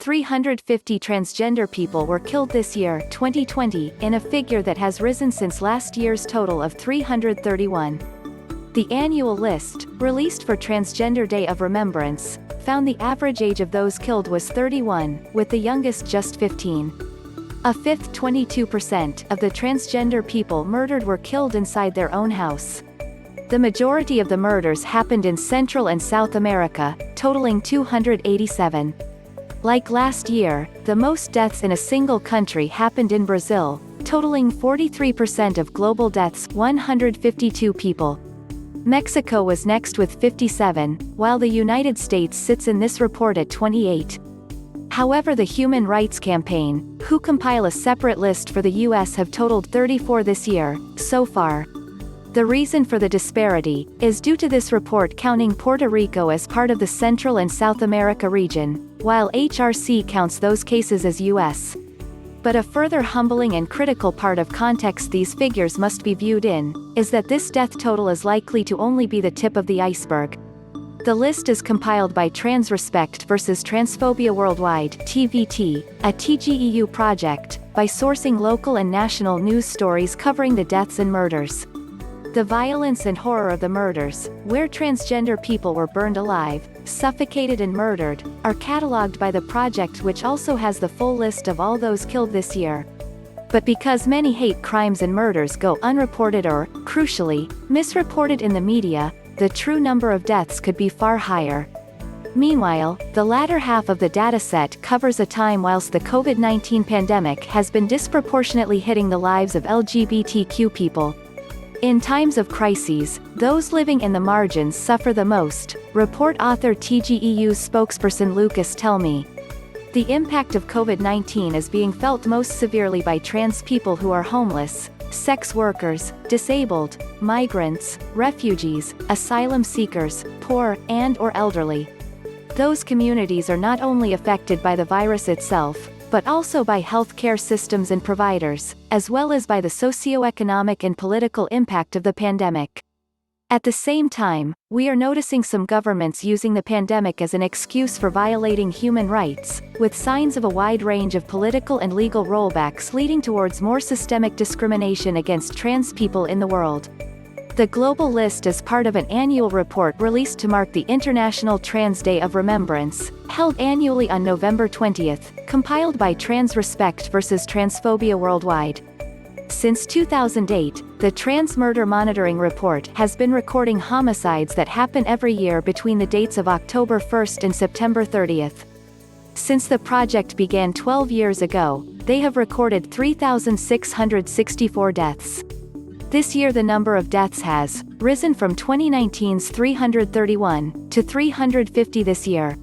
350 transgender people were killed this year, 2020, in a figure that has risen since last year's total of 331. The annual list, released for Transgender Day of Remembrance, found the average age of those killed was 31, with the youngest just 15. A fifth, 22%, of the transgender people murdered were killed inside their own house. The majority of the murders happened in Central and South America, totaling 287. Like last year, the most deaths in a single country happened in Brazil, totaling 43% of global deaths, 152 people. Mexico was next with 57, while the United States sits in this report at 28. However, the Human Rights Campaign, who compile a separate list for the U.S., have totaled 34 this year, so far. The reason for the disparity is due to this report counting Puerto Rico as part of the Central and South America region, while HRC counts those cases as U.S. But a further humbling and critical part of context these figures must be viewed in, is that this death total is likely to only be the tip of the iceberg. The list is compiled by Transrespect versus Transphobia Worldwide (TVT), a TGEU project, by sourcing local and national news stories covering the deaths and murders. The violence and horror of the murders, where transgender people were burned alive, suffocated and murdered, are catalogued by the project, which also has the full list of all those killed this year. But because many hate crimes and murders go unreported or, crucially, misreported in the media, the true number of deaths could be far higher. Meanwhile, the latter half of the dataset covers a time whilst the COVID-19 pandemic has been disproportionately hitting the lives of LGBTQ people. In times of crises, those living in the margins suffer the most, report author TGEU's spokesperson Lukas tell me. The impact of COVID-19 is being felt most severely by trans people who are homeless, sex workers, disabled, migrants, refugees, asylum seekers, poor, and/or elderly. Those communities are not only affected by the virus itself, but also by healthcare systems and providers, as well as by the socioeconomic and political impact of the pandemic. At the same time, we are noticing some governments using the pandemic as an excuse for violating human rights, with signs of a wide range of political and legal rollbacks leading towards more systemic discrimination against trans people in the world. The global list is part of an annual report released to mark the International Trans Day of Remembrance, held annually on November 20th, compiled by Transrespect versus Transphobia Worldwide. Since 2008, the Trans Murder Monitoring Report has been recording homicides that happen every year between the dates of October 1st and September 30th. Since the project began 12 years ago, they have recorded 3,664 deaths. This year the number of deaths has risen from 2019's 331 to 350 this year.